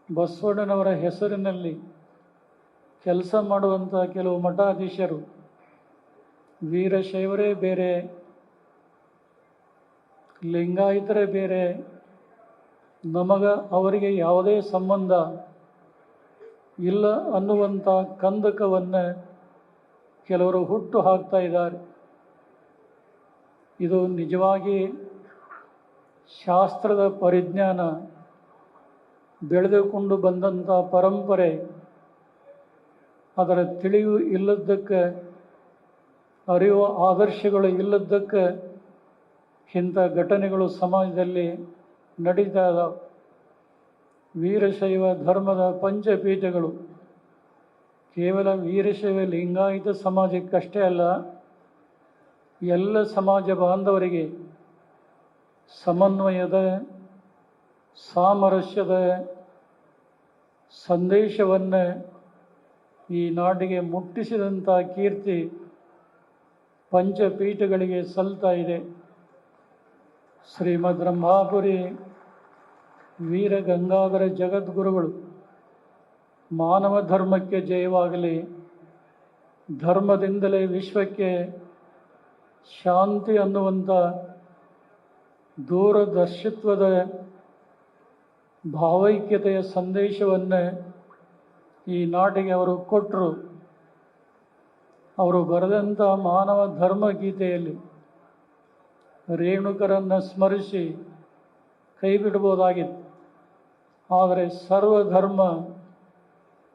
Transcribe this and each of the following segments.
ಬಸವಣ್ಣನವರ ಹೆಸರಿನಲ್ಲಿ ಕೆಲಸ ಮಾಡುವಂಥ ಕೆಲವು ಮಠಾಧೀಶರು ವೀರಶೈವರೇ ಬೇರೆ, ಲಿಂಗಾಯತರೇ ಬೇರೆ, ಅವರಿಗೆ ಯಾವುದೇ ಸಂಬಂಧ ಇಲ್ಲ ಅನ್ನುವಂಥ ಕಂದಕವನ್ನು ಕೆಲವರು ಹುಟ್ಟು ಹಾಕ್ತಾ ಇದ್ದಾರೆ. ಇದು ನಿಜವಾಗಿ ಶಾಸ್ತ್ರದ ಪರಿಜ್ಞಾನ ಬೆಳೆದುಕೊಂಡು ಬಂದಂಥ ಪರಂಪರೆ, ಅದರ ತಿಳಿವು ಇಲ್ಲದ್ದಕ್ಕೆ, ಅರಿವು ಆದರ್ಶಗಳು ಇಲ್ಲದ್ದಕ್ಕೆ ಇಂಥ ಘಟನೆಗಳು ಸಮಾಜದಲ್ಲಿ ನಡೀತಾ ಇದ್ದಾವೆ. ವೀರಶೈವ ಧರ್ಮದ ಪಂಚಪೀಠಗಳು ಕೇವಲ ವೀರಶೈವ ಲಿಂಗಾಯತ ಸಮಾಜಕ್ಕಷ್ಟೇ ಅಲ್ಲ, ಎಲ್ಲ ಸಮಾಜ ಬಾಂಧವರಿಗೆ ಸಮನ್ವಯದ, ಸಾಮರಸ್ಯದ ಸಂದೇಶವನ್ನು ಈ ನಾಡಿಗೆ ಮುಟ್ಟಿಸಿದಂಥ ಕೀರ್ತಿ ಪಂಚಪೀಠಗಳಿಗೆ ಸಲ್ತಾ ಇದೆ. ಶ್ರೀಮದ್ ರಂಭಾಪುರಿ ವೀರ ಗಂಗಾಧರ ಜಗದ್ಗುರುಗಳು ಮಾನವ ಧರ್ಮಕ್ಕೆ ಜಯವಾಗಲಿ, ಧರ್ಮದಿಂದಲೇ ವಿಶ್ವಕ್ಕೆ ಶಾಂತಿ ಅನ್ನುವಂಥ ದೂರದರ್ಶಿತ್ವದ ಭಾವೈಕ್ಯತೆಯ ಸಂದೇಶವನ್ನು ಈ ನಾಡಿಗೆ ಅವರು ಕೊಟ್ಟರು. ಅವರು ಬರೆದಂಥ ಮಾನವ ಧರ್ಮ ಗೀತೆಯಲ್ಲಿ ರೇಣುಕರನ್ನು ಸ್ಮರಿಸಿ ಕೈ ಬಿಡ್ಬೋದಾಗಿತ್ತು. ಆದರೆ ಸರ್ವಧರ್ಮ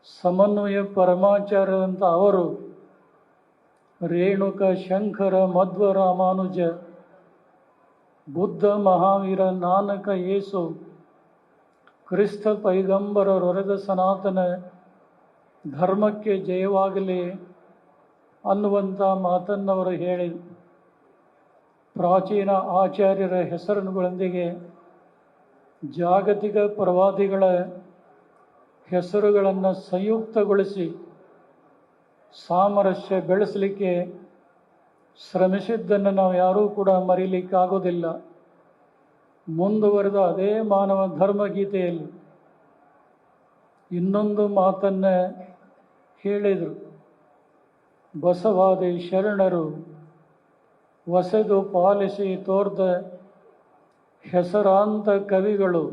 ಸಮನ್ವಯ ಪರಮಾಚಾರ್ಯರಂಥ ಅವರು ರೇಣುಕ, ಶಂಕರ, ಮಧ್ವ, ರಾಮಾನುಜ, ಬುದ್ಧ, ಮಹಾವೀರ, ನಾನಕ, ಯೇಸು, ಕ್ರಿಸ್ತ ಪೈಗಂಬರರೊರೆದ ಸನಾತನ ಧರ್ಮಕ್ಕೆ ಜಯವಾಗಲಿ ಅನ್ನುವಂಥ ಮಾತನ್ನವರು ಹೇಳಿ, ಪ್ರಾಚೀನ ಆಚಾರ್ಯರ ಹೆಸರುಗಳೊಂದಿಗೆ ಜಾಗತಿಕ ಪ್ರವಾದಿಗಳ ಹೆಸರುಗಳನ್ನು ಸಂಯುಕ್ತಗೊಳಿಸಿ ಸಾಮರಸ್ಯ ಬೆಳೆಸಲಿಕ್ಕೆ ಶ್ರಮಿಸಿದ್ದನ್ನು ನಾವು ಯಾರೂ ಕೂಡ ಮರೀಲಿಕ್ಕಾಗೋದಿಲ್ಲ. ಮುಂದುವರೆದ ಅದೇ ಮಾನವ ಧರ್ಮಗೀತೆಯಲ್ಲಿ ಇನ್ನೊಂದು ಮಾತನ್ನು ಹೇಳಿದರು. ಬಸವಾದಿ ಶರಣರು ಒಸೆದು ಪಾಲಿಸಿ ತೋರ್ದ ಹೆಸರಾಂತ ಕವಿಗಳು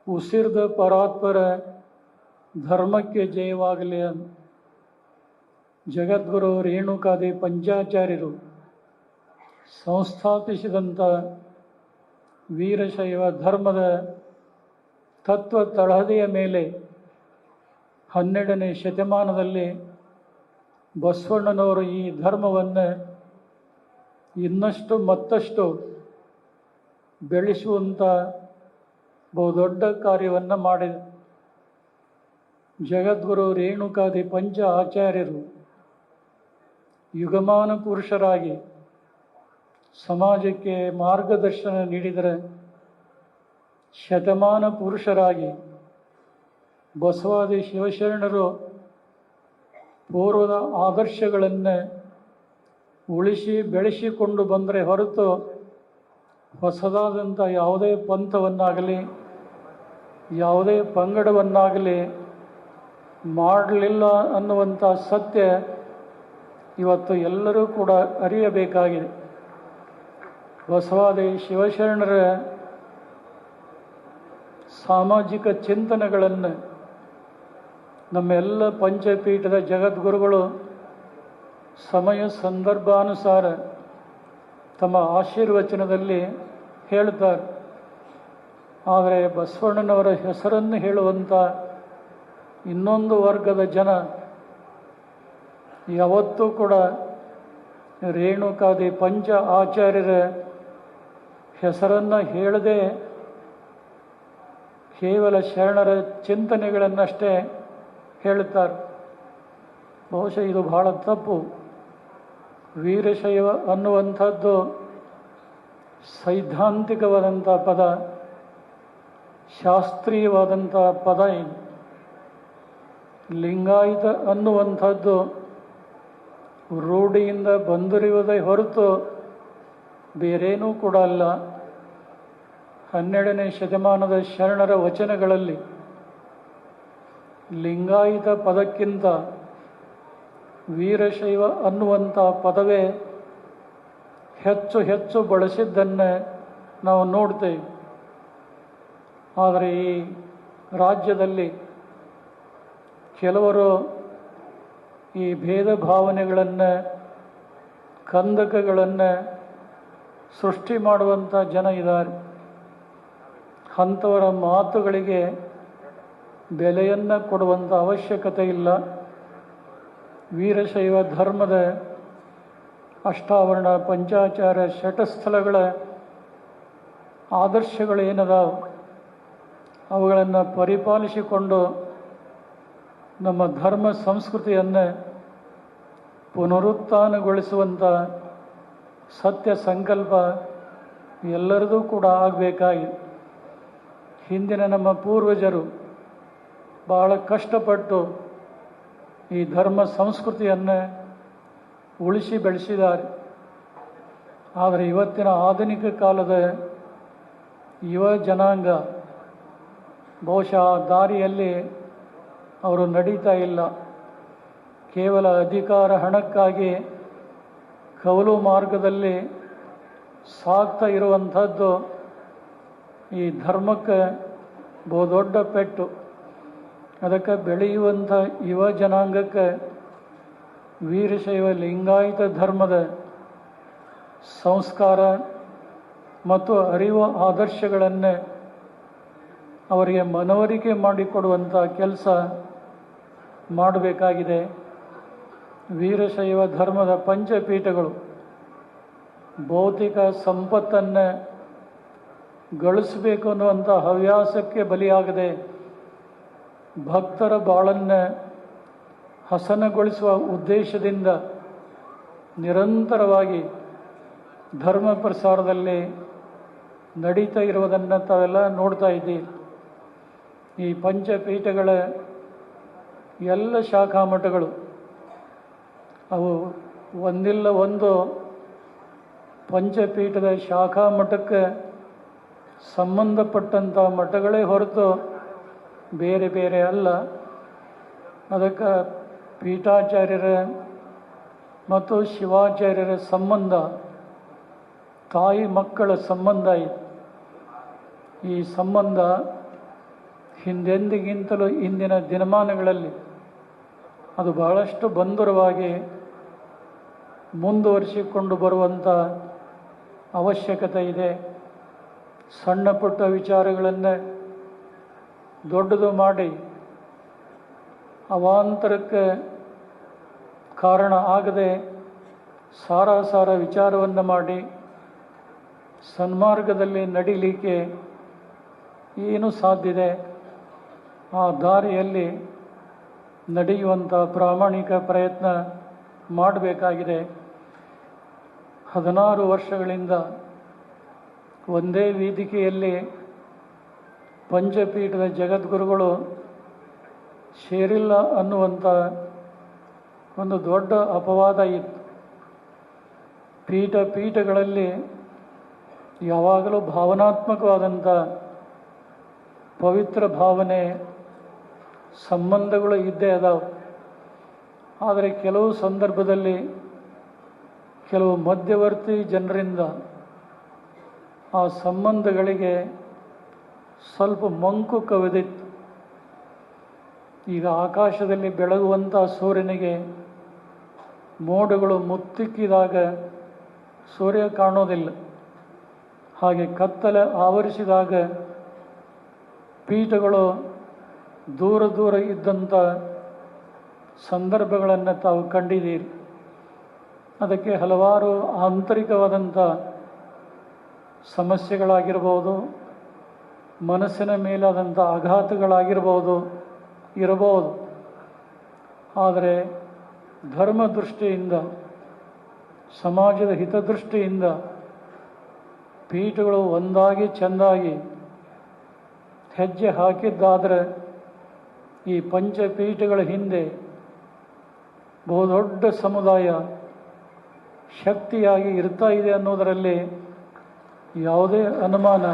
ಉಸಿರ್ದ ಪರಾತ್ಪರ ಧರ್ಮಕ್ಕೆ ಜಯವಾಗಲಿ ಅಂತ ಜಗದ್ಗುರು ರೇಣುಕಾದಿ ಪಂಚಾಚಾರ್ಯರು ಸಂಸ್ಥಾಪಿಸಿದಂಥ ವೀರಶೈವ ಧರ್ಮದ ತತ್ವ ತಳಹದಿಯ ಮೇಲೆ 12ನೇ ಶತಮಾನದಲ್ಲಿ ಬಸವಣ್ಣನವರು ಈ ಧರ್ಮವನ್ನು ಇನ್ನಷ್ಟು ಮತ್ತಷ್ಟು ಬೆಳೆಸುವಂಥ ಬಹುದೊಡ್ಡ ಕಾರ್ಯವನ್ನು ಮಾಡಿದ ಜಗದ್ಗುರು ರೇಣುಕಾದಿ ಪಂಚ ಆಚಾರ್ಯರು ಯುಗಮಾನ ಪುರುಷರಾಗಿ ಸಮಾಜಕ್ಕೆ ಮಾರ್ಗದರ್ಶನ ನೀಡಿದರೆ, ಶತಮಾನ ಪುರುಷರಾಗಿ ಬಸವಾದಿ ಶಿವಶರಣರು ಪೂರ್ವದ ಆದರ್ಶಗಳನ್ನು ಉಳಿಸಿ ಬೆಳೆಸಿಕೊಂಡು ಬಂದರೆ ಹೊರತು ಹೊಸದಾದಂಥ ಯಾವುದೇ ಪಂಥವನ್ನಾಗಲಿ ಯಾವುದೇ ಪಂಗಡವನ್ನಾಗಲಿ ಮಾಡಲಿಲ್ಲ ಅನ್ನುವಂಥ ಸತ್ಯ ಇವತ್ತು ಎಲ್ಲರೂ ಕೂಡ ಅರಿಯಬೇಕಾಗಿದೆ. ಬಸವಾದಿ ಶಿವಶರಣರ ಸಾಮಾಜಿಕ ಚಿಂತನೆಗಳನ್ನು ನಮ್ಮೆಲ್ಲ ಪಂಚಪೀಠದ ಜಗದ್ಗುರುಗಳು ಸಮಯ ಸಂದರ್ಭಾನುಸಾರ ತಮ್ಮ ಆಶೀರ್ವಚನದಲ್ಲಿ ಹೇಳ್ತಾರೆ. ಆದರೆ ಬಸವಣ್ಣನವರ ಹೆಸರನ್ನು ಹೇಳುವಂಥ ಇನ್ನೊಂದು ವರ್ಗದ ಜನ ಯಾವತ್ತೂ ಕೂಡ ರೇಣುಕಾದಿ ಪಂಚ ಆಚಾರ್ಯರ ಹೆಸರನ್ನು ಹೇಳದೆ ಕೇವಲ ಶರಣರ ಚಿಂತನೆಗಳನ್ನಷ್ಟೇ ಹೇಳುತ್ತಾರೆ. ಬಹುಶಃ ಇದು ಬಹಳ ತಪ್ಪು. ವೀರಶೈವ ಅನ್ನುವಂಥದ್ದು ಸೈದ್ಧಾಂತಿಕವಾದಂಥ ಪದ, ಶಾಸ್ತ್ರೀಯವಾದಂಥ ಪದ ಇದು. ಲಿಂಗಾಯತ ಅನ್ನುವಂಥದ್ದು ರೂಢಿಯಿಂದ ಬಂದಿರುವುದೇ ಹೊರತು ಬೇರೇನೂ ಕೂಡ ಅಲ್ಲ. 12ನೇ ಶತಮಾನದ ಶರಣರ ವಚನಗಳಲ್ಲಿ ಲಿಂಗಾಯತ ಪದಕ್ಕಿಂತ ವೀರಶೈವ ಅನ್ನುವಂಥ ಪದವೇ ಹೆಚ್ಚು ಹೆಚ್ಚು ಬಳಸಿದ್ದನ್ನೇ ನಾವು ನೋಡ್ತೇವೆ. ಆದರೆ ಈ ರಾಜ್ಯದಲ್ಲಿ ಕೆಲವರು ಈ ಭೇದ ಭಾವನೆಗಳನ್ನು, ಕಂದಕಗಳನ್ನು ಸೃಷ್ಟಿ ಮಾಡುವಂಥ ಜನ ಇದ್ದಾರೆ. ಅಂಥವರ ಮಾತುಗಳಿಗೆ ಬೆಲೆಯನ್ನು ಕೊಡುವಂಥ ಅವಶ್ಯಕತೆ ಇಲ್ಲ. ವೀರಶೈವ ಧರ್ಮದ ಅಷ್ಟಾವರಣ, ಪಂಚಾಚಾರ, ಷಟಸ್ಥಲಗಳ ಆದರ್ಶಗಳೇನದಾವ ಅವುಗಳನ್ನು ಪರಿಪಾಲಿಸಿಕೊಂಡು ನಮ್ಮ ಧರ್ಮ ಸಂಸ್ಕೃತಿಯನ್ನು ಪುನರುತ್ಥಾನಗೊಳಿಸುವಂಥ ಸತ್ಯ ಸಂಕಲ್ಪ ಎಲ್ಲರದೂ ಕೂಡ ಆಗಬೇಕಾಗಿದೆ. ಹಿಂದಿನ ನಮ್ಮ ಪೂರ್ವಜರು ಬಹಳ ಕಷ್ಟಪಟ್ಟು ಈ ಧರ್ಮ ಸಂಸ್ಕೃತಿಯನ್ನು ಉಳಿಸಿ ಬೆಳೆಸಿದ್ದಾರೆ. ಆದರೆ ಇವತ್ತಿನ ಆಧುನಿಕ ಕಾಲದ ಯುವ ಜನಾಂಗ ಬಹುಶಃ ದಾರಿಯಲ್ಲಿ ಅವರು ನಡೀತಾ ಇಲ್ಲ. ಕೇವಲ ಅಧಿಕಾರ, ಹಣಕ್ಕಾಗಿ ಕವಲು ಮಾರ್ಗದಲ್ಲಿ ಸಾಗ್ತಾ ಇರುವಂಥದ್ದು ಈ ಧರ್ಮಕ್ಕೆ ಬಹುದೊಡ್ಡ ಪೆಟ್ಟು. ಅದಕ್ಕೆ ಬೆಳೆಯುವಂಥ ಯುವ ಜನಾಂಗಕ್ಕೆ ವೀರಶೈವ ಲಿಂಗಾಯತ ಧರ್ಮದ ಸಂಸ್ಕಾರ ಮತ್ತು ಅರಿವು ಆದರ್ಶಗಳನ್ನು ಅವರಿಗೆ ಮನವರಿಕೆ ಮಾಡಿಕೊಡುವಂಥ ಕೆಲಸ ಮಾಡಬೇಕಾಗಿದೆ. ವೀರಶೈವ ಧರ್ಮದ ಪಂಚಪೀಠಗಳು ಭೌತಿಕ ಸಂಪತ್ತನ್ನು ಗಳಿಸಬೇಕು ಅನ್ನುವಂಥ ಹವ್ಯಾಸಕ್ಕೆ ಬಲಿಯಾಗದೆ ಭಕ್ತರ ಬಾಳನ್ನು ಹಸನಗೊಳಿಸುವ ಉದ್ದೇಶದಿಂದ ನಿರಂತರವಾಗಿ ಧರ್ಮ ಪ್ರಸಾರದಲ್ಲಿ ನಡೀತಾ ಇರುವುದನ್ನು ತಾವೆಲ್ಲ ನೋಡ್ತಾ ಇದ್ದೀವಿ. ಈ ಪಂಚಪೀಠಗಳ ಎಲ್ಲ ಶಾಖಾ ಮಠಗಳು ಅವು ಒಂದಿಲ್ಲ ಒಂದು ಪಂಚಪೀಠದ ಶಾಖಾ ಮಠಕ್ಕೆ ಸಂಬಂಧಪಟ್ಟಂಥ ಮಠಗಳೇ ಹೊರತು ಬೇರೆ ಬೇರೆ ಅಲ್ಲ. ಅದಕ್ಕೆ ಪೀಠಾಚಾರ್ಯರ ಮತ್ತು ಶಿವಾಚಾರ್ಯರ ಸಂಬಂಧ ತಾಯಿ ಮಕ್ಕಳ ಸಂಬಂಧ ಇದೆ. ಈ ಸಂಬಂಧ ಹಿಂದೆಂದಿಗಿಂತಲೂ ಇಂದಿನ ದಿನಮಾನಗಳಲ್ಲಿ ಅದು ಬಹಳಷ್ಟು ಬಂಧುರವಾಗಿ ಮುಂದುವರಿಸಿಕೊಂಡು ಬರುವಂಥ ಅವಶ್ಯಕತೆ ಇದೆ. ಸಣ್ಣ ಪುಟ್ಟ ವಿಚಾರಗಳನ್ನು ದೊಡ್ಡದು ಮಾಡಿ ಅವಾಂತರಕ್ಕೆ ಕಾರಣ ಆಗದೆ ಸಾರ ವಿಚಾರವನ್ನು ಮಾಡಿ ಸನ್ಮಾರ್ಗದಲ್ಲಿ ನಡೀಲಿಕ್ಕೆ ಏನು ಸಾಧ್ಯತೆ ಆ ದಾರಿಯಲ್ಲಿ ನಡೆಯುವಂಥ ಪ್ರಾಮಾಣಿಕ ಪ್ರಯತ್ನ ಮಾಡಬೇಕಾಗಿದೆ. 16 ವರ್ಷಗಳಿಂದ ಒಂದೇ ವೇದಿಕೆಯಲ್ಲಿ ಪಂಚಪೀಠದ ಜಗದ್ಗುರುಗಳು ಸೇರಿಲ್ಲ ಅನ್ನುವಂಥ ಒಂದು ದೊಡ್ಡ ಅಪವಾದ ಇತ್ತು. ಪೀಠಗಳಲ್ಲಿ ಯಾವಾಗಲೂ ಭಾವನಾತ್ಮಕವಾದಂಥ ಪವಿತ್ರ ಭಾವನೆ, ಸಂಬಂಧಗಳು ಇದ್ದೇ ಅದಾವೆ. ಆದರೆ ಕೆಲವು ಸಂದರ್ಭದಲ್ಲಿ ಕೆಲವು ಮಧ್ಯವರ್ತಿ ಜನರಿಂದ ಆ ಸಂಬಂಧಗಳಿಗೆ ಸ್ವಲ್ಪ ಮಂಕು ಕವಿದಿತ್ತು. ಈಗ ಆಕಾಶದಲ್ಲಿ ಬೆಳಗುವಂಥ ಸೂರ್ಯನಿಗೆ ಮೋಡಗಳು ಮುತ್ತಿಕ್ಕಿದಾಗ ಸೂರ್ಯ ಕಾಣೋದಿಲ್ಲ. ಹಾಗೆ ಕತ್ತಲೆ ಆವರಿಸಿದಾಗ ಪೀಠಗಳು ದೂರ ಇದ್ದಂಥ ಸಂದರ್ಭಗಳನ್ನು ತಾವು ಕಂಡಿದ್ದೀರಿ. ಅದಕ್ಕೆ ಹಲವಾರು ಆಂತರಿಕವಾದಂಥ ಸಮಸ್ಯೆಗಳಾಗಿರ್ಬೋದು, ಮನಸ್ಸಿನ ಮೇಲಾದಂಥ ಆಘಾತಗಳಾಗಿರ್ಬೋದು ಇರಬಹುದು. ಆದರೆ ಧರ್ಮ ದೃಷ್ಟಿಯಿಂದ, ಸಮಾಜದ ಹಿತದೃಷ್ಟಿಯಿಂದ ಪೀಠಗಳು ಒಂದಾಗಿ ಚೆಂದಾಗಿ ಹೆಜ್ಜೆ ಹಾಕಿದ್ದಾದರೆ ಈ ಪಂಚಪೀಠಗಳ ಹಿಂದೆ ಬಹುದೊಡ್ಡ ಸಮುದಾಯ ಶಕ್ತಿಯಾಗಿ ಇರ್ತಾ ಇದೆ ಅನ್ನೋದರಲ್ಲಿ ಯಾವುದೇ ಅನುಮಾನ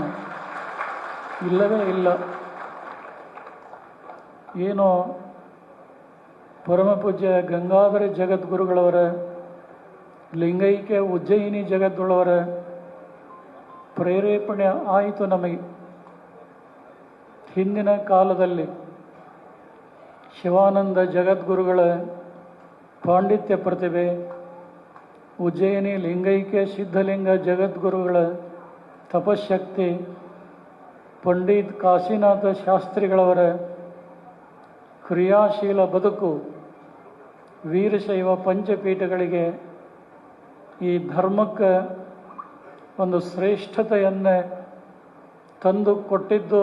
ಇಲ್ಲವೇ ಇಲ್ಲ. ಏನೋ ಪರಮಪೂಜ್ಯ ಗಂಗಾಧರ ಜಗದ್ಗುರುಗಳವರ, ಲಿಂಗೈಕ್ಯ ಉಜ್ಜಯಿನಿ ಜಗದ್ಗುರುಗಳವರ ಪ್ರೇರೇಪಣೆ ಆಯಿತು ನಮಗೆ. ಹಿಂದಿನ ಕಾಲದಲ್ಲಿ ಶಿವಾನಂದ ಜಗದ್ಗುರುಗಳ ಪಾಂಡಿತ್ಯ ಪ್ರತಿಭೆ, ಉಜ್ಜಯಿನಿ ಲಿಂಗೈಕ್ಯ ಸಿದ್ಧಲಿಂಗ ಜಗದ್ಗುರುಗಳ ತಪಶಕ್ತಿ, ಪಂಡಿತ್ ಕಾಶಿನಾಥ ಶಾಸ್ತ್ರಿಗಳವರ ಕ್ರಿಯಾಶೀಲ ಬದುಕು ವೀರಶೈವ ಪಂಚಪೀಠಗಳಿಗೆ ಈ ಧರ್ಮಕ್ಕೆ ಒಂದು ಶ್ರೇಷ್ಠತೆಯನ್ನು ತಂದು ಕೊಟ್ಟಿದ್ದು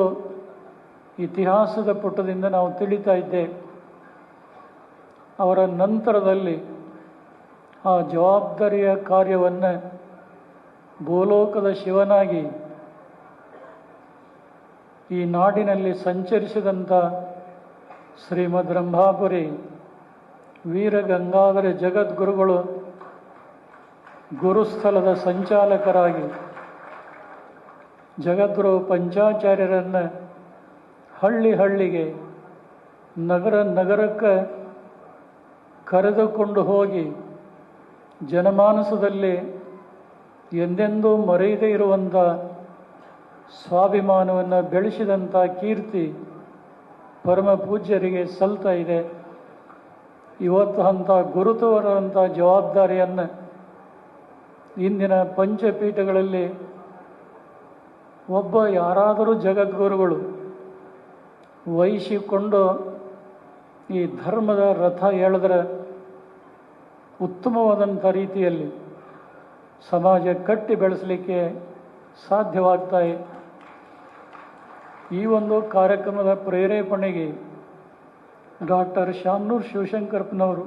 ಇತಿಹಾಸದ ಪುಟದಿಂದ ನಾವು ತಿಳಿತಾ ಇದ್ದೇವೆ. ಅವರ ನಂತರದಲ್ಲಿ ಆ ಜವಾಬ್ದಾರಿಯ ಕಾರ್ಯವನ್ನು ಭೂಲೋಕದ ಶಿವನಾಗಿ ಈ ನಾಡಿನಲ್ಲಿ ಸಂಚರಿಸಿದಂಥ ಶ್ರೀಮದ್ ರಂಭಾಪುರಿ ವೀರಗಂಗಾಧರ ಜಗದ್ಗುರುಗಳು ಗುರುಸ್ಥಳದ ಸಂಚಾಲಕರಾಗಿ ಜಗದ್ಗುರು ಪಂಚಾಚಾರ್ಯರನ್ನು ಹಳ್ಳಿ ಹಳ್ಳಿಗೆ, ನಗರ ನಗರಕ್ಕೆ ಕರೆದುಕೊಂಡು ಹೋಗಿ ಜನಮಾನಸದಲ್ಲಿ ಎಂದೆಂದೂ ಮರೆಯದೇ ಇರುವಂಥ ಸ್ವಾಭಿಮಾನವನ್ನು ಬೆಳೆಸಿದಂಥ ಕೀರ್ತಿ ಪರಮ ಪೂಜ್ಯರಿಗೆ ಸಲ್ತಾ ಇದೆ. ಇವತ್ತು ಅಂಥ ಗುರುತುವರಂಥ ಜವಾಬ್ದಾರಿಯನ್ನು ಇಂದಿನ ಪಂಚಪೀಠಗಳಲ್ಲಿ ಒಬ್ಬ ಯಾರಾದರೂ ಜಗದ್ಗುರುಗಳು ವಹಿಸಿಕೊಂಡು ಈ ಧರ್ಮದ ರಥ ಎಳೆದರೆ ಉತ್ತಮವಾದಂಥ ರೀತಿಯಲ್ಲಿ ಸಮಾಜ ಕಟ್ಟಿ ಬೆಳೆಸಲಿಕ್ಕೆ ಸಾಧ್ಯವಾಗ್ತಾ ಇದೆ. ಈ ಒಂದು ಕಾರ್ಯಕ್ರಮದ ಪ್ರೇರೇಪಣೆಗೆ ಡಾಕ್ಟರ್ ಶಾಮನೂರು ಶಿವಶಂಕರಪ್ಪನವರು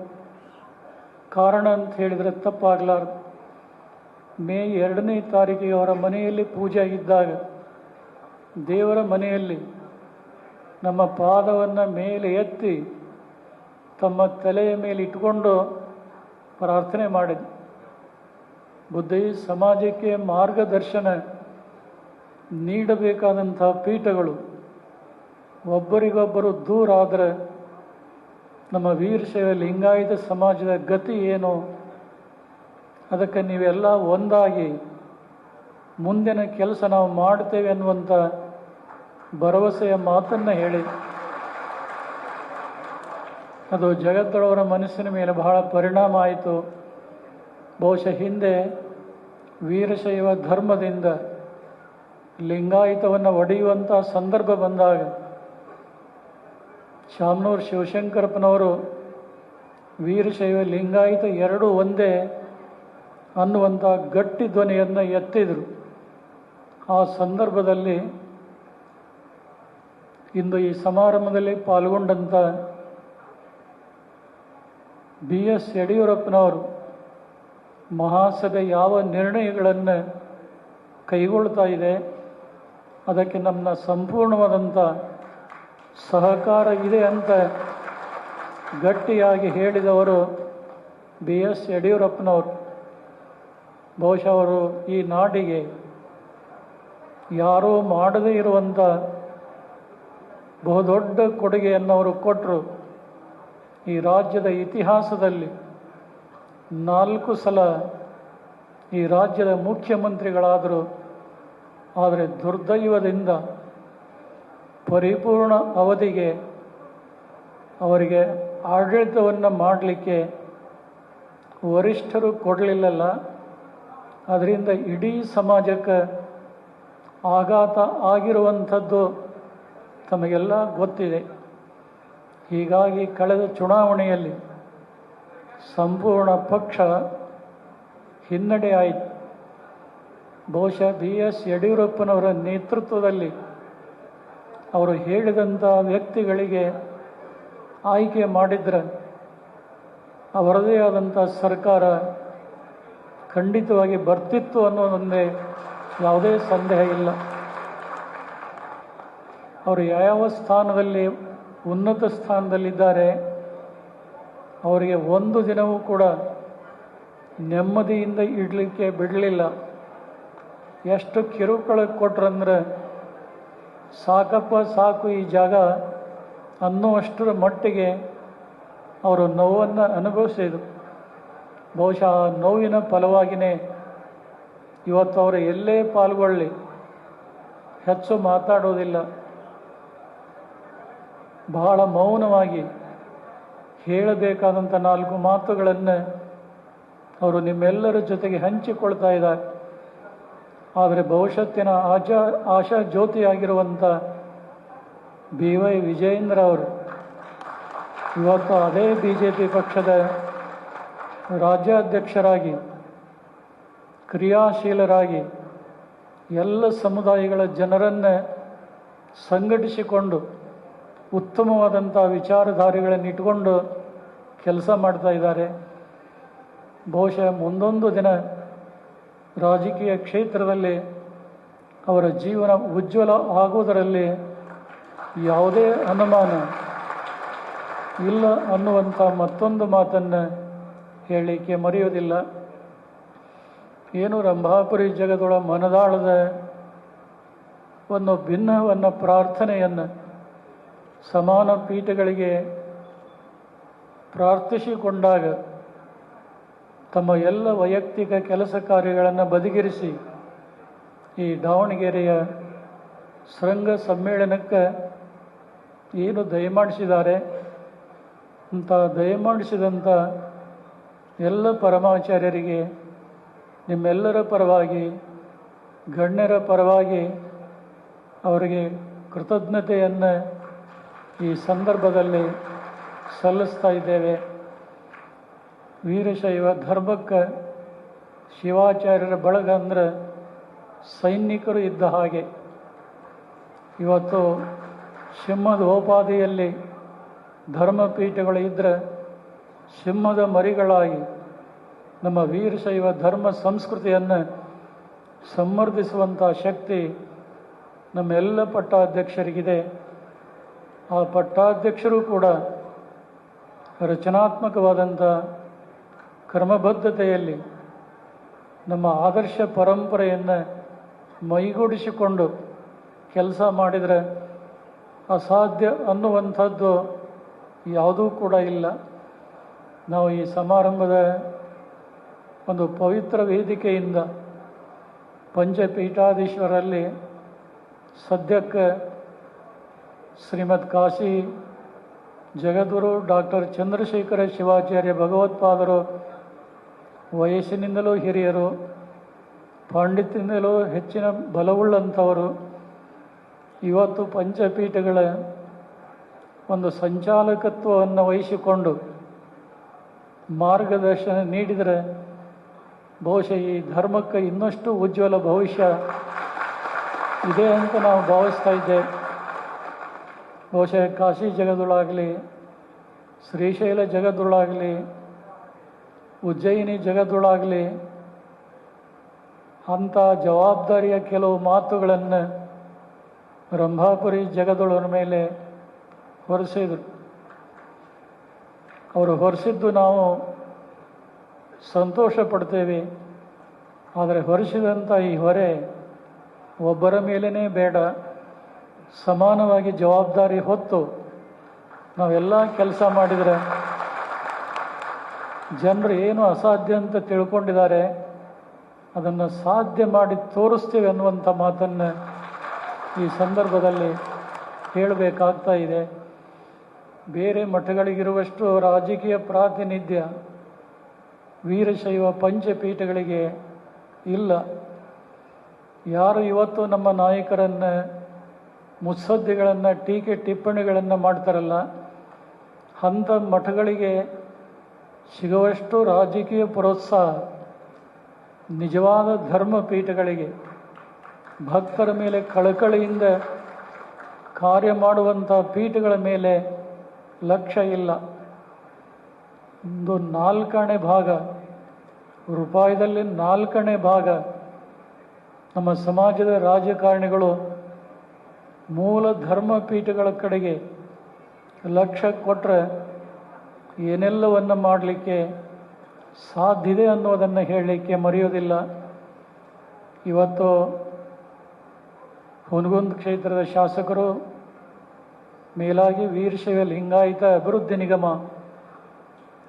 ಕಾರಣ ಅಂತ ಹೇಳಿದರೆ ತಪ್ಪಾಗಲಾರದು. ಮೇ 2ನೇ ತಾರೀಕಿಗೆ ಅವರ ಮನೆಯಲ್ಲಿ ಪೂಜೆ ಇದ್ದಾಗ ದೇವರ ಮನೆಯಲ್ಲಿ ನಮ್ಮ ಪಾದವನ್ನು ಮೇಲೆ ಎತ್ತಿ ತಮ್ಮ ತಲೆಯ ಮೇಲೆ ಇಟ್ಕೊಂಡು ಪ್ರಾರ್ಥನೆ ಮಾಡಿದೆ. ಬುದ್ಧಿ ಸಮಾಜಕ್ಕೆ ಮಾರ್ಗದರ್ಶನ ನೀಡಬೇಕಾದಂಥ ಪೀಠಗಳು ಒಬ್ಬರಿಗೊಬ್ಬರು ದೂರ ಆದರೆ ನಮ್ಮ ವೀರಶೈವ ಲಿಂಗಾಯತ ಸಮಾಜದ ಗತಿ ಏನು? ಅದಕ್ಕೆ ನೀವೆಲ್ಲ ಒಂದಾಗಿ ಮುಂದಿನ ಕೆಲಸ ನಾವು ಮಾಡ್ತೇವೆ ಅನ್ನುವಂಥ ಭರವಸೆಯ ಮಾತನ್ನು ಹೇಳಿ ಅದು ಜಗತ್ತೊಳವರ ಮನಸ್ಸಿನ ಮೇಲೆ ಬಹಳ ಪರಿಣಾಮ ಆಯಿತು. ಬಹುಶಃ ಹಿಂದೆ ವೀರಶೈವ ಧರ್ಮದಿಂದ ಲಿಂಗಾಯತವನ್ನು ಒಡೆಯುವಂಥ ಸಂದರ್ಭ ಬಂದಾಗ ಶಾಮನೂರು ಶಿವಶಂಕರಪ್ಪನವರು ವೀರಶೈವ ಲಿಂಗಾಯತ ಎರಡೂ ಒಂದೇ ಅನ್ನುವಂಥ ಗಟ್ಟಿ ಧ್ವನಿಯನ್ನು ಎತ್ತಿದರು. ಆ ಸಂದರ್ಭದಲ್ಲಿ ಇಂದು ಈ ಸಮಾರಂಭದಲ್ಲಿ ಪಾಲ್ಗೊಂಡಂಥ BS ಯಡಿಯೂರಪ್ಪನವರು ಮಹಾಸಭೆ ಯಾವ ನಿರ್ಣಯಗಳನ್ನು ಕೈಗೊಳ್ತಾ ಇದೆ ಅದಕ್ಕೆ ನಮ್ಮ ಸಂಪೂರ್ಣವಾದಂಥ ಸಹಕಾರ ಇದೆ ಅಂತ ಗಟ್ಟಿಯಾಗಿ ಹೇಳಿದವರು BS ಯಡಿಯೂರಪ್ಪನವರು. ಬಹುಶಃ ಅವರು ಈ ನಾಡಿಗೆ ಯಾರೂ ಮಾಡದೇ ಇರುವಂಥ ಬಹುದೊಡ್ಡ ಕೊಡುಗೆಯನ್ನು ಅವರು ಕೊಟ್ಟರು. ಈ ರಾಜ್ಯದ ಇತಿಹಾಸದಲ್ಲಿ 4 ಸಲ ಈ ರಾಜ್ಯದ ಮುಖ್ಯಮಂತ್ರಿಗಳಾದರು. ಆದರೆ ದುರ್ದೈವದಿಂದ ಪರಿಪೂರ್ಣ ಅವಧಿಗೆ ಅವರಿಗೆ ಆಡಳಿತವನ್ನು ಮಾಡಲಿಕ್ಕೆ ವರಿಷ್ಠರು ಕೊಡಲಿಲ್ಲಲ್ಲ. ಅದರಿಂದ ಇಡೀ ಸಮಾಜಕ್ಕೆ ಆಘಾತ ಆಗಿರುವಂಥದ್ದು ತಮಗೆಲ್ಲ ಗೊತ್ತಿದೆ. ಹೀಗಾಗಿ ಕಳೆದ ಚುನಾವಣೆಯಲ್ಲಿ ಸಂಪೂರ್ಣ ಪಕ್ಷ ಹಿನ್ನಡೆ ಆಯಿತು. ಬಹುಶಃ BS ಯಡಿಯೂರಪ್ಪನವರ ನೇತೃತ್ವದಲ್ಲಿ ಅವರು ಹೇಳಿದಂಥ ವ್ಯಕ್ತಿಗಳಿಗೆ ಆಯ್ಕೆ ಮಾಡಿದ್ರೆ ಅವರದೇ ಆದಂಥ ಸರ್ಕಾರ ಖಂಡಿತವಾಗಿ ಬರ್ತಿತ್ತು ಅನ್ನೋದೊಂದೇ ಯಾವುದೇ ಸಂದೇಹ ಇಲ್ಲ. ಅವರು ಯಾವ ಸ್ಥಾನದಲ್ಲಿ ಉನ್ನತ ಸ್ಥಾನದಲ್ಲಿದ್ದಾರೆ, ಅವರಿಗೆ ಒಂದು ದಿನವೂ ಕೂಡ ನೆಮ್ಮದಿಯಿಂದ ಇಡಲಿಕ್ಕೆ ಬಿಡಲಿಲ್ಲ. ಎಷ್ಟು ಕಿರುಕುಳ ಕೊಟ್ರಂದ್ರೆ ಸಾಕಪ್ಪ ಸಾಕು ಈ ಜಾಗ ಅನ್ನುವಷ್ಟರ ಮಟ್ಟಿಗೆ ಅವರು ನೋವನ್ನು ಅನುಭವಿಸಿದರು. ಬಹುಶಃ ಆ ನೋವಿನ ಫಲವಾಗಿಯೇ ಇವತ್ತು ಅವರು ಎಲ್ಲೇ ಪಾಲ್ಗೊಳ್ಳಿ ಹೆಚ್ಚು ಮಾತಾಡೋದಿಲ್ಲ, ಬಹಳ ಮೌನವಾಗಿ ಹೇಳಬೇಕಾದಂಥ 4 ಮಾತುಗಳನ್ನು ಅವರು ನಿಮ್ಮೆಲ್ಲರ ಜೊತೆಗೆ ಹಂಚಿಕೊಳ್ತಾ ಇದ್ದಾರೆ. ಆದರೆ ಭವಿಷ್ಯತ್ತಿನ ಆಶಾ ಜ್ಯೋತಿಯಾಗಿರುವಂಥ BY ವಿಜಯೇಂದ್ರ ಅವರು ಇವತ್ತು ಅದೇ BJP ಪಕ್ಷದ ರಾಜ್ಯಾಧ್ಯಕ್ಷರಾಗಿ ಕ್ರಿಯಾಶೀಲರಾಗಿ ಎಲ್ಲ ಸಮುದಾಯಗಳ ಜನರನ್ನು ಸಂಘಟಿಸಿಕೊಂಡು ಉತ್ತಮವಾದಂಥ ವಿಚಾರಧಾರೆಗಳನ್ನು ಇಟ್ಕೊಂಡು ಕೆಲಸ ಮಾಡ್ತಾ ಇದ್ದಾರೆ. ಬಹುಶಃ ಮುಂದೊಂದು ದಿನ ರಾಜಕೀಯ ಕ್ಷೇತ್ರದಲ್ಲಿ ಅವರ ಜೀವನ ಉಜ್ವಲ ಆಗುವುದರಲ್ಲಿ ಯಾವುದೇ ಅನುಮಾನ ಇಲ್ಲ ಅನ್ನುವಂಥ ಮತ್ತೊಂದು ಮಾತನ್ನು ಹೇಳಲಿಕ್ಕೆ ಮರೆಯೋದಿಲ್ಲ. ಏನು ರಂಭಾಪುರಿ ಜಗದೊಳ ಮನದಾಳದ ಒಂದು ಭಿನ್ನವನ್ನು ಪ್ರಾರ್ಥನೆಯನ್ನು ಸಮಾನ ಪೀಠಗಳಿಗೆ ಪ್ರಾರ್ಥಿಸಿಕೊಂಡಾಗ ತಮ್ಮ ಎಲ್ಲ ವೈಯಕ್ತಿಕ ಕೆಲಸ ಕಾರ್ಯಗಳನ್ನು ಬದಿಗಿರಿಸಿ ಈ ದಾವಣಗೆರೆಯ ಶೃಂಗ ಸಮ್ಮೇಳನಕ್ಕೆ ಏನು ದಯಮಾಡಿಸಿದ್ದಾರೆ ಅಂತ ದಯಮಾಡಿಸಿದಂಥ ಎಲ್ಲ ಪರಮಾಚಾರ್ಯರಿಗೆ ನಿಮ್ಮೆಲ್ಲರ ಪರವಾಗಿ ಗಣ್ಯರ ಪರವಾಗಿ ಅವರಿಗೆ ಕೃತಜ್ಞತೆಯನ್ನು ಈ ಸಂದರ್ಭದಲ್ಲಿ ಸಲ್ಲಿಸ್ತಾ ಇದ್ದೇವೆ. ವೀರಶೈವ ಧರ್ಮಕ್ಕೆ ಶಿವಾಚಾರ್ಯರ ಬಳಗ ಅಂದರೆ ಸೈನಿಕರು ಇದ್ದ ಹಾಗೆ. ಇವತ್ತು ಸಿಂಹದ ಓಪಾದಿಯಲ್ಲಿ ಧರ್ಮಪೀಠಗಳು ಇದ್ದರೆ ಸಿಂಹದ ಮರಿಗಳಾಗಿ ನಮ್ಮ ವೀರಶೈವ ಧರ್ಮ ಸಂಸ್ಕೃತಿಯನ್ನು ಸಂವರ್ಧಿಸುವಂಥ ಶಕ್ತಿ ನಮ್ಮೆಲ್ಲ ಪಟ್ಟಾಧ್ಯಕ್ಷರಿಗಿದೆ. ಆ ಪಟ್ಟಾಧ್ಯಕ್ಷರು ಕೂಡ ರಚನಾತ್ಮಕವಾದಂಥ ಕ್ರಮಬದ್ಧತೆಯಲ್ಲಿ ನಮ್ಮ ಆದರ್ಶ ಪರಂಪರೆಯನ್ನು ಮೈಗೂಡಿಸಿಕೊಂಡು ಕೆಲಸ ಮಾಡಿದರೆ ಅಸಾಧ್ಯ ಅನ್ನುವಂಥದ್ದು ಯಾವುದೂ ಕೂಡ ಇಲ್ಲ. ನಾವು ಈ ಸಮಾರಂಭದ ಒಂದು ಪವಿತ್ರ ವೇದಿಕೆಯಿಂದ ಪಂಚಪೀಠಾಧೀಶ್ವರಲ್ಲಿ ಸದ್ಯಕ್ಕೆ ಶ್ರೀಮದ್ ಕಾಶಿ ಜಗದ್ಗುರು ಡಾಕ್ಟರ್ ಚಂದ್ರಶೇಖರ ಶಿವಾಚಾರ್ಯ ಭಗವತ್ಪಾದರು ವಯಸ್ಸಿನಿಂದಲೂ ಹಿರಿಯರು, ಪಾಂಡಿತ್ಯದಿಂದಲೂ ಹೆಚ್ಚಿನ ಬಲವುಳ್ಳಂಥವರು. ಇವತ್ತು ಪಂಚಪೀಠಗಳ ಒಂದು ಸಂಚಾಲಕತ್ವವನ್ನು ವಹಿಸಿಕೊಂಡು ಮಾರ್ಗದರ್ಶನ ನೀಡಿದರೆ ಬಹುಶಃ ಈ ಧರ್ಮಕ್ಕೆ ಇನ್ನಷ್ಟು ಉಜ್ವಲ ಭವಿಷ್ಯ ಇದೆ ಅಂತ ನಾವು ಭಾವಿಸ್ತಾ ಇದ್ದೇವೆ. ಬಹುಶಃ ಕಾಶಿ ಜಗದೊಳಾಗಲಿ, ಶ್ರೀಶೈಲ ಜಗದೊಳಾಗಲಿ, ಉಜ್ಜಯಿನಿ ಜಗದೊಳಾಗಲಿ ಅಂಥ ಜವಾಬ್ದಾರಿಯ ಕೆಲವು ಮಾತುಗಳನ್ನು ರಂಭಾಪುರಿ ಜಗದೊಳನ ಮೇಲೆ ಹೊರಿಸಿದರು. ಅವರು ಹೊರಿಸಿದ್ದು ನಾವು ಸಂತೋಷ ಪಡ್ತೇವೆ. ಆದರೆ ಹೊರಿಸಿದಂಥ ಈ ಹೊರೆ ಒಬ್ಬರ ಮೇಲೇ ಬೇಡ, ಸಮಾನವಾಗಿ ಜವಾಬ್ದಾರಿ ಹೊತ್ತು ನಾವೆಲ್ಲ ಕೆಲಸ ಮಾಡಿದರೆ ಜನರು ಏನು ಅಸಾಧ್ಯ ಅಂತ ತಿಳ್ಕೊಂಡಿದ್ದಾರೆ ಅದನ್ನು ಸಾಧ್ಯ ಮಾಡಿ ತೋರಿಸ್ತೇವೆ ಅನ್ನುವಂಥ ಮಾತನ್ನು ಈ ಸಂದರ್ಭದಲ್ಲಿ ಹೇಳಬೇಕಾಗ್ತಾ ಇದೆ. ಬೇರೆ ಮಠಗಳಿಗಿರುವಷ್ಟು ರಾಜಕೀಯ ಪ್ರಾತಿನಿಧ್ಯ ವೀರಶೈವ ಪಂಚಪೀಠಗಳಿಗೆ ಇಲ್ಲ. ಯಾರು ಇವತ್ತು ನಮ್ಮ ನಾಯಕರನ್ನು ಮುತ್ಸದ್ದಿಗಳನ್ನು ಟೀಕೆ ಟಿಪ್ಪಣಿಗಳನ್ನು ಮಾಡ್ತಾರಲ್ಲ, ಅಂಥ ಮಠಗಳಿಗೆ ಸಿಗುವಷ್ಟು ರಾಜಕೀಯ ಪ್ರೋತ್ಸಾಹ ನಿಜವಾದ ಧರ್ಮಪೀಠಗಳಿಗೆ ಭಕ್ತರ ಮೇಲೆ ಕಳಕಳಿಯಿಂದ ಕಾರ್ಯ ಮಾಡುವಂಥ ಪೀಠಗಳ ಮೇಲೆ ಲಕ್ಷ್ಯ ಇಲ್ಲ. ಒಂದು 4ನೇ ಭಾಗ ರೂಪಾಯಿದಲ್ಲಿ 4ನೇ ಭಾಗ ನಮ್ಮ ಸಮಾಜದ ರಾಜಕಾರಣಿಗಳು ಮೂಲ ಧರ್ಮಪೀಠಗಳ ಕಡೆಗೆ ಲಕ್ಷ್ಯ ಕೊಟ್ಟರೆ ಏನೆಲ್ಲವನ್ನು ಮಾಡಲಿಕ್ಕೆ ಸಾಧ್ಯತೆ ಅನ್ನೋದನ್ನು ಹೇಳಲಿಕ್ಕೆ ಮರೆಯೋದಿಲ್ಲ. ಇವತ್ತು ಹುನಗುಂದ ಕ್ಷೇತ್ರದ ಶಾಸಕರು, ಮೇಲಾಗಿ ವೀರಶೈವ ಲಿಂಗಾಯತ ಅಭಿವೃದ್ಧಿ ನಿಗಮ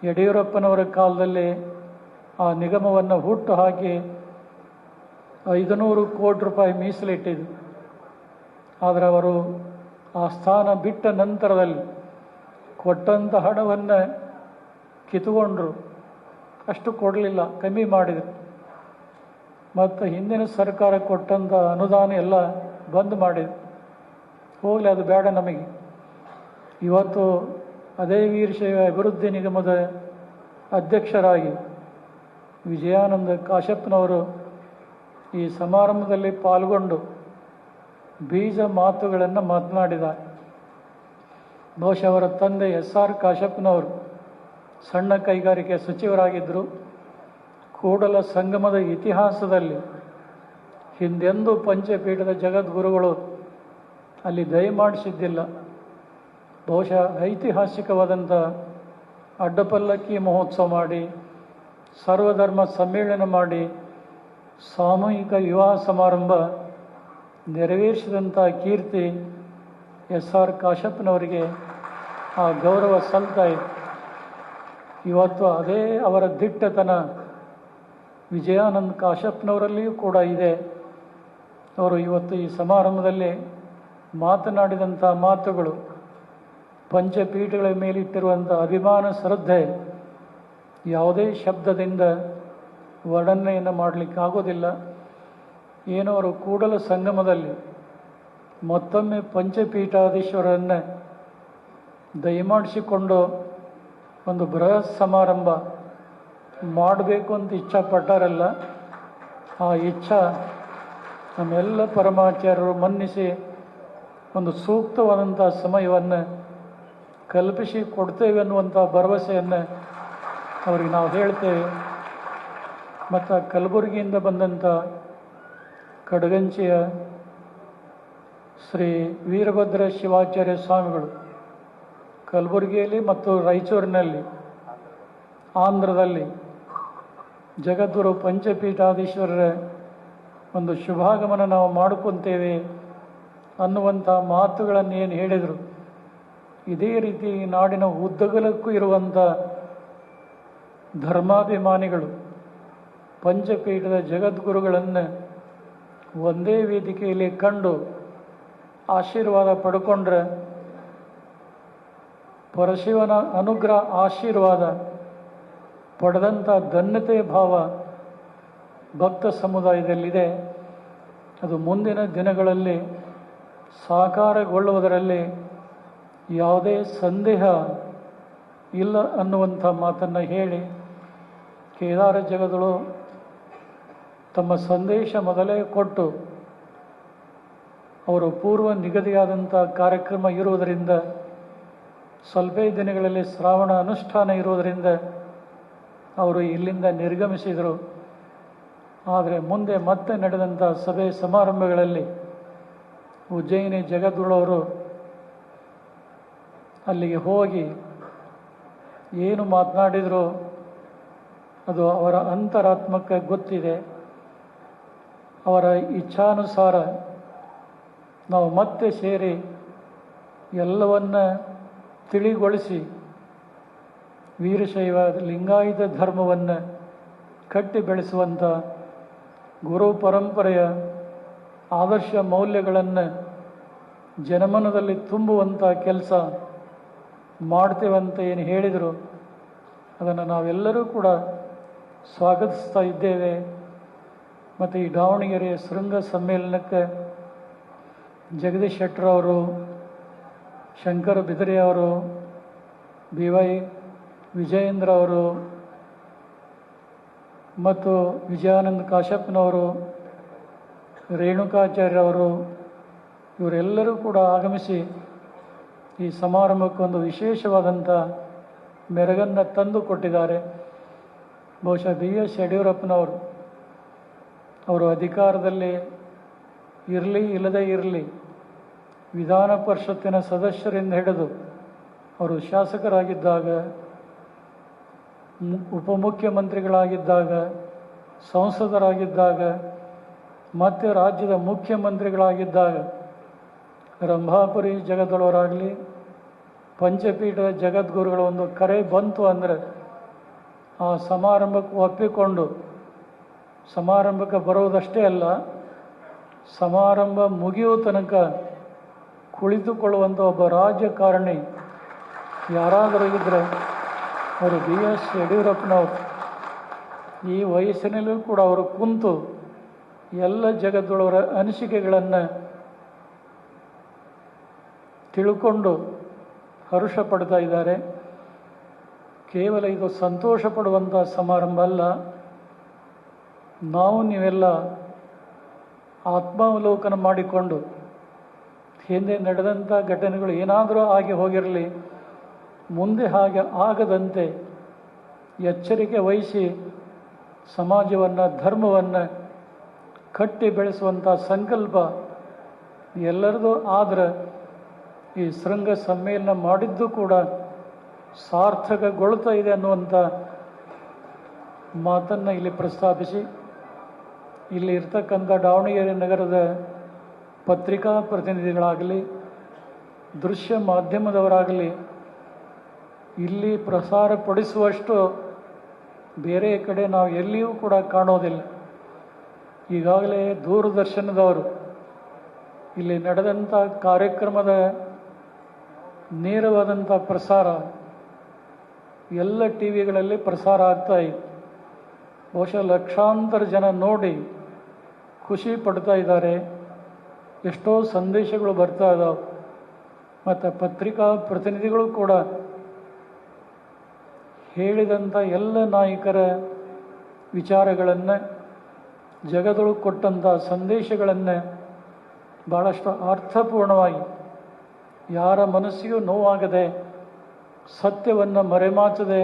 ಯಡಿಯೂರಪ್ಪನವರ ಕಾಲದಲ್ಲಿ ಆ ನಿಗಮವನ್ನು ಹುಟ್ಟು ಹಾಕಿ 500 ಕೋಟಿ ರೂಪಾಯಿ ಮೀಸಲಿಟ್ಟಿದ್ದು. ಆದರೆ ಅವರು ಆ ಸ್ಥಾನ ಬಿಟ್ಟ ನಂತರದಲ್ಲಿ ಕೊಟ್ಟಂಥ ಹಣವನ್ನು ಕಿತ್ತುಕೊಂಡ್ರು. ಅಷ್ಟು ಕೊಡಲಿಲ್ಲ, ಕಮ್ಮಿ ಮಾಡಿದರು. ಮತ್ತು ಹಿಂದಿನ ಸರ್ಕಾರ ಕೊಟ್ಟಂಥ ಅನುದಾನ ಎಲ್ಲ ಬಂದ್ ಮಾಡಿದ್ರು. ಹೋಗಲಿ, ಅದು ಬೇಡ ನಮಗೆ. ಇವತ್ತು ಅದೇ ವೀರಶೈವ ಅಭಿವೃದ್ಧಿ ನಿಗಮದ ಅಧ್ಯಕ್ಷರಾಗಿ ವಿಜಯಾನಂದ ಕಾಶ್ಯಪ್ನವರು ಈ ಸಮಾರಂಭದಲ್ಲಿ ಪಾಲ್ಗೊಂಡು ಬೀಜ ಮಾತುಗಳನ್ನು ಮಾತನಾಡಿದ್ದಾರೆ. ಬಹುಶಃ ಅವರ ತಂದೆ SR ಕಾಶ್ಯಪ್ನವರು ಸಣ್ಣ ಕೈಗಾರಿಕೆ ಸಚಿವರಾಗಿದ್ದರು. ಕೂಡಲ ಸಂಗಮದ ಇತಿಹಾಸದಲ್ಲಿ ಹಿಂದೆಂದೂ ಪಂಚಪೀಠದ ಜಗದ್ಗುರುಗಳು ಅಲ್ಲಿ ದಯಮಾಡಿಸಿದ್ದಿಲ್ಲ. ಬಹುಶಃ ಐತಿಹಾಸಿಕವಾದಂಥ ಅಡ್ಡಪಲ್ಲಕ್ಕಿ ಮಹೋತ್ಸವ ಮಾಡಿ, ಸರ್ವಧರ್ಮ ಸಮ್ಮೇಳನ ಮಾಡಿ, ಸಾಮೂಹಿಕ ವಿವಾಹ ಸಮಾರಂಭ ನೆರವೇರಿಸಿದಂಥ ಕೀರ್ತಿ SR ಕಾಶ್ಯಪ್ನವರಿಗೆ ಆ ಗೌರವ ಸಲ್ತಾ ಇದೆ. ಇವತ್ತು ಅದೇ ಅವರ ದಿಟ್ಟತನ ವಿಜಯಾನಂದ ಕಾಶ್ಯಪ್ನವರಲ್ಲಿಯೂ ಕೂಡ ಇದೆ. ಅವರು ಇವತ್ತು ಈ ಸಮಾರಂಭದಲ್ಲಿ ಮಾತನಾಡಿದಂಥ ಮಾತುಗಳು, ಪಂಚಪೀಠಗಳ ಮೇಲಿಟ್ಟಿರುವಂಥ ಅಭಿಮಾನ, ಶ್ರದ್ಧೆ ಯಾವುದೇ ಶಬ್ದದಿಂದ ವರ್ಣನೆಯನ್ನು ಮಾಡಲಿಕ್ಕಾಗೋದಿಲ್ಲ. ಏನೋ ಅವರು ಕೂಡಲ ಸಂಗಮದಲ್ಲಿ ಮತ್ತೊಮ್ಮೆ ಪಂಚಪೀಠಾಧೀಶ್ವರನ್ನು ದಯಮಾಡಿಸಿಕೊಂಡು ಒಂದು ಬೃಹತ್ ಸಮಾರಂಭ ಮಾಡಬೇಕು ಅಂತ ಇಚ್ಛಪಟ್ಟಾರಲ್ಲ, ಆ ಇಚ್ಛಾ ನಮ್ಮೆಲ್ಲ ಪರಮಾಚಾರ್ಯರು ಮನ್ನಿಸಿ ಒಂದು ಸೂಕ್ತವಾದಂಥ ಸಮಯವನ್ನು ಕಲ್ಪಿಸಿ ಕೊಡ್ತೇವೆ ಅನ್ನುವಂಥ ಭರವಸೆಯನ್ನು ಅವರಿಗೆ ನಾವು ಹೇಳ್ತೇವೆ. ಮತ್ತು ಕಲಬುರಗಿಯಿಂದ ಬಂದಂಥ ಕಡಗಂಚಿಯ ಶ್ರೀ ವೀರಭದ್ರ ಶಿವಾಚಾರ್ಯ ಸ್ವಾಮಿಗಳು ಕಲಬುರಗಿಯಲ್ಲಿ ಮತ್ತು ರಾಯಚೂರಿನಲ್ಲಿ, ಆಂಧ್ರದಲ್ಲಿ ಜಗದ್ಗುರು ಪಂಚಪೀಠಾಧೀಶ್ವರರ ಒಂದು ಶುಭಾಗಮನ ನಾವು ಮಾಡ್ಕೊತೇವೆ ಅನ್ನುವಂಥ ಮಾತುಗಳನ್ನು ಏನು ಹೇಳಿದರು, ಇದೇ ರೀತಿ ನಾಡಿನ ಉದ್ದಗಲಕ್ಕೂ ಇರುವಂಥ ಧರ್ಮಾಭಿಮಾನಿಗಳು ಪಂಚಪೀಠದ ಜಗದ್ಗುರುಗಳನ್ನು ಒಂದೇ ವೇದಿಕೆಯಲ್ಲಿ ಕಂಡು ಆಶೀರ್ವಾದ ಪಡ್ಕೊಂಡ್ರೆ ಪರಶಿವನ ಅನುಗ್ರಹ ಆಶೀರ್ವಾದ ಪಡೆದಂಥ ಧನ್ಯತೆ ಭಾವ ಭಕ್ತ ಸಮುದಾಯದಲ್ಲಿದೆ. ಅದು ಮುಂದಿನ ದಿನಗಳಲ್ಲಿ ಸಾಕಾರಗೊಳ್ಳುವುದರಲ್ಲಿ ಯಾವುದೇ ಸಂದೇಹ ಇಲ್ಲ ಅನ್ನುವಂಥ ಮಾತನ್ನು ಹೇಳಿ, ಕೇದಾರ ಜಗದಳು ತಮ್ಮ ಸಂದೇಶ ಮೊದಲೇ ಕೊಟ್ಟು ಅವರು ಪೂರ್ವ ನಿಗದಿಯಾದಂಥ ಕಾರ್ಯಕ್ರಮ ಇರುವುದರಿಂದ, ಸ್ವಲ್ಪ ದಿನಗಳಲ್ಲಿ ಶ್ರಾವಣ ಅನುಷ್ಠಾನ ಇರುವುದರಿಂದ ಅವರು ಇಲ್ಲಿಂದ ನಿರ್ಗಮಿಸಿದರು. ಆದರೆ ಮುಂದೆ ಮತ್ತೆ ನಡೆದಂಥ ಸಭೆ ಸಮಾರಂಭಗಳಲ್ಲಿ ಉಜ್ಜಯಿನಿ ಜಗದ್ಗುರುವರು ಅಲ್ಲಿಗೆ ಹೋಗಿ ಏನು ಮಾತನಾಡಿದರೂ ಅದು ಅವರ ಅಂತರಾತ್ಮಕ್ಕೆ ಗೊತ್ತಿದೆ. ಅವರ ಇಚ್ಛಾನುಸಾರ ನಾವು ಮತ್ತೆ ಸೇರಿ ಎಲ್ಲವನ್ನ ತಿಳಿಗೊಳಿಸಿ ವೀರಶೈವ ಲಿಂಗಾಯತ ಧರ್ಮವನ್ನು ಕಟ್ಟಿ ಬೆಳೆಸುವಂಥ ಗುರು ಪರಂಪರೆಯ ಆದರ್ಶ ಮೌಲ್ಯಗಳನ್ನು ಜನಮನದಲ್ಲಿ ತುಂಬುವಂಥ ಕೆಲಸ ಮಾಡ್ತೇವಂತ ಏನು ಹೇಳಿದರು, ಅದನ್ನು ನಾವೆಲ್ಲರೂ ಕೂಡ ಸ್ವಾಗತಿಸ್ತಾ ಇದ್ದೇವೆ. ಮತ್ತು ಈ ದಾವಣಗೆರೆಯ ಶೃಂಗ ಸಮ್ಮೇಳನಕ್ಕೆ ಜಗದೀಶ್ ಶೆಟ್ಟರ್ ಅವರು, ಶಂಕರ ಬಿದರಿ ಅವರು, BY ವಿಜಯೇಂದ್ರ ಅವರು ಮತ್ತು ವಿಜಯಾನಂದ ಕಾಶ್ಯಪ್ನವರು, ರೇಣುಕಾಚಾರ್ಯ ಅವರು, ಇವರೆಲ್ಲರೂ ಕೂಡ ಆಗಮಿಸಿ ಈ ಸಮಾರಂಭಕ್ಕೊಂದು ವಿಶೇಷವಾದಂಥ ಮೆರಗನ್ನು ತಂದು ಕೊಟ್ಟಿದ್ದಾರೆ. ಬಹುಶಃ BS ಯಡಿಯೂರಪ್ಪನವರು ಅವರು ಅಧಿಕಾರದಲ್ಲಿ ಇರಲಿ ಇಲ್ಲದೇ ಇರಲಿ, ವಿಧಾನ ಪರಿಷತ್ತಿನ ಸದಸ್ಯರಿಂದ ಹಿಡಿದು ಅವರು ಶಾಸಕರಾಗಿದ್ದಾಗ, ಉಪಮುಖ್ಯಮಂತ್ರಿಗಳಾಗಿದ್ದಾಗ, ಸಂಸದರಾಗಿದ್ದಾಗ, ಮತ್ತು ರಾಜ್ಯದ ಮುಖ್ಯಮಂತ್ರಿಗಳಾಗಿದ್ದಾಗ ರಂಭಾಪುರಿ ಜಗದೊಳವರಾಗಲಿ, ಪಂಚಪೀಠದ ಜಗದ್ಗುರುಗಳ ಒಂದು ಕರೆ ಬಂತು ಅಂದರೆ ಆ ಸಮಾರಂಭಕ್ಕೆ ಒಪ್ಪಿಕೊಂಡು ಸಮಾರಂಭಕ್ಕೆ ಬರುವುದಷ್ಟೇ ಅಲ್ಲ, ಸಮಾರಂಭ ಮುಗಿಯುವ ತನಕ ಕುಳಿತುಕೊಳ್ಳುವಂಥ ಒಬ್ಬ ರಾಜಕಾರಣಿ ಯಾರಾದರೂ ಇದ್ದರೆ ಅವರು ಬಿ ಎಸ್ ಯಡಿಯೂರಪ್ಪನವರು. ಈ ವಯಸ್ಸಿನಲ್ಲೂ ಕೂಡ ಅವರು ಕುಂತು ಎಲ್ಲ ಜಗತ್ತೊಳವರ ಅನಿಸಿಕೆಗಳನ್ನು ತಿಳ್ಕೊಂಡು ಹರ್ಷ ಪಡ್ತಾ ಇದ್ದಾರೆ. ಕೇವಲ ಇದು ಸಂತೋಷ ಪಡುವಂಥ ಸಮಾರಂಭ ಅಲ್ಲ, ನಾವು ನೀವೆಲ್ಲ ಆತ್ಮಾವಲೋಕನ ಮಾಡಿಕೊಂಡು ಹಿಂದೆ ನಡೆದಂಥ ಘಟನೆಗಳು ಏನಾದರೂ ಆಗಿ ಹೋಗಿರಲಿ, ಮುಂದೆ ಹಾಗೆ ಆಗದಂತೆ ಎಚ್ಚರಿಕೆ ವಹಿಸಿ ಸಮಾಜವನ್ನು ಧರ್ಮವನ್ನು ಕಟ್ಟಿ ಬೆಳೆಸುವಂಥ ಸಂಕಲ್ಪ ಎಲ್ಲರದು. ಆದರೆ ಈ ಶೃಂಗ ಸಮ್ಮೇಳನ ಮಾಡಿದ್ದು ಕೂಡ ಸಾರ್ಥಕಗೊಳ್ತಾ ಇದೆ ಅನ್ನುವಂಥ ಮಾತನ್ನು ಇಲ್ಲಿ ಪ್ರಸ್ತಾಪಿಸಿ, ಇಲ್ಲಿ ಇರ್ತಕ್ಕಂಥ ದಾವಣಗೆರೆ ನಗರದ ಪತ್ರಿಕಾ ಪ್ರತಿನಿಧಿಗಳಾಗಲಿ, ದೃಶ್ಯ ಮಾಧ್ಯಮದವರಾಗಲಿ ಇಲ್ಲಿ ಪ್ರಸಾರಪಡಿಸುವಷ್ಟು ಬೇರೆ ಕಡೆ ನಾವು ಎಲ್ಲಿಯೂ ಕೂಡ ಕಾಣೋದಿಲ್ಲ. ಈಗಾಗಲೇ ದೂರದರ್ಶನದವರು ಇಲ್ಲಿ ನಡೆದಂಥ ಕಾರ್ಯಕ್ರಮದ ನೇರವಾದಂಥ ಪ್ರಸಾರ ಎಲ್ಲ ಟಿ ವಿಗಳಲ್ಲಿ ಪ್ರಸಾರ ಆಗ್ತಾ ಇದೆ. ಬಹುಶಃ ಲಕ್ಷಾಂತರ ಜನ ನೋಡಿ ಖುಷಿ ಪಡ್ತಾ ಇದ್ದಾರೆ. ಎಷ್ಟೋ ಸಂದೇಶಗಳು ಬರ್ತಾ ಇದ್ದಾವೆ. ಮತ್ತು ಪತ್ರಿಕಾ ಪ್ರತಿನಿಧಿಗಳು ಕೂಡ ಹೇಳಿದಂಥ ಎಲ್ಲ ನಾಯಕರ ವಿಚಾರಗಳನ್ನು, ಜಗದೊಳಗೆ ಕೊಟ್ಟಂಥ ಸಂದೇಶಗಳನ್ನು ಭಾಳಷ್ಟು ಅರ್ಥಪೂರ್ಣವಾಗಿ ಯಾರ ಮನಸ್ಸಿಗೂ ನೋವಾಗದೆ, ಸತ್ಯವನ್ನು ಮರೆಮಾಚದೆ,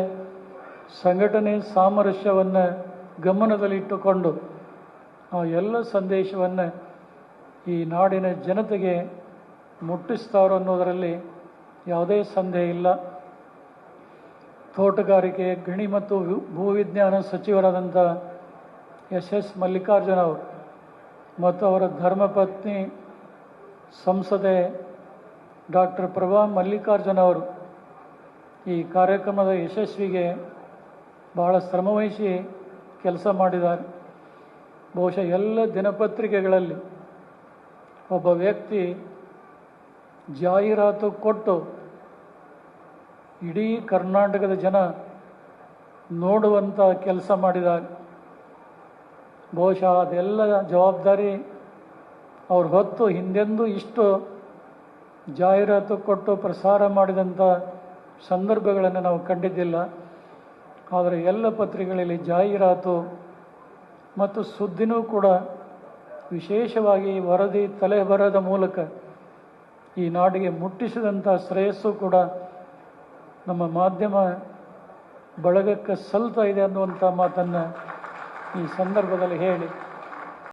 ಸಂಘಟನೆ ಸಾಮರಸ್ಯವನ್ನು ಗಮನದಲ್ಲಿಟ್ಟುಕೊಂಡು ಆ ಎಲ್ಲ ಸಂದೇಶವನ್ನು ಈ ನಾಡಿನ ಜನತೆಗೆ ಮುಟ್ಟಿಸ್ತಾರೋ ಅನ್ನೋದರಲ್ಲಿ ಯಾವುದೇ ಸಂದೇಹ ಇಲ್ಲ. ತೋಟಗಾರಿಕೆ, ಗಣಿ ಮತ್ತು ಭೂವಿಜ್ಞಾನ ಸಚಿವರಾದಂಥ ಎಸ್ ಮಲ್ಲಿಕಾರ್ಜುನ ಅವರು ಮತ್ತು ಅವರ ಧರ್ಮಪತ್ನಿ ಸಂಸದೆ ಡಾಕ್ಟರ್ ಪ್ರಭಾ ಮಲ್ಲಿಕಾರ್ಜುನ ಅವರು ಈ ಕಾರ್ಯಕ್ರಮದ ಯಶಸ್ವಿಗೆ ಬಹಳ ಶ್ರಮವಹಿಸಿ ಕೆಲಸ ಮಾಡಿದ್ದಾರೆ. ಬಹುಶಃ ಎಲ್ಲ ದಿನಪತ್ರಿಕೆಗಳಲ್ಲಿ ಒಬ್ಬ ವ್ಯಕ್ತಿ ಜಾಹೀರಾತು ಕೊಟ್ಟು ಇಡೀ ಕರ್ನಾಟಕದ ಜನ ನೋಡುವಂಥ ಕೆಲಸ ಮಾಡಿದ್ದಾರೆ. ಬಹುಶಃ ಅದೆಲ್ಲ ಜವಾಬ್ದಾರಿ ಅವ್ರು ಹೊತ್ತು ಹಿಂದೆಂದೂ ಇಷ್ಟು ಜಾಹೀರಾತು ಕೊಟ್ಟು ಪ್ರಸಾರ ಮಾಡಿದಂಥ ಸಂದರ್ಭಗಳನ್ನು ನಾವು ಕಂಡಿದ್ದಿಲ್ಲ. ಆದರೆ ಎಲ್ಲ ಪತ್ರಿಕೆಗಳಲ್ಲಿ ಜಾಹೀರಾತು ಮತ್ತು ಸುದ್ದಿನೂ ಕೂಡ ವಿಶೇಷವಾಗಿ ವರದಿ ತಲೆಬರದ ಮೂಲಕ ಈ ನಾಡಿಗೆ ಮುಟ್ಟಿಸಿದಂಥ ಶ್ರೇಯಸ್ಸು ಕೂಡ ನಮ್ಮ ಮಾಧ್ಯಮ ಬಳಗಕ್ಕೆ ಸಲ್ತಾ ಇದೆ ಅನ್ನುವಂಥ ಮಾತನ್ನು ಈ ಸಂದರ್ಭದಲ್ಲಿ ಹೇಳಿ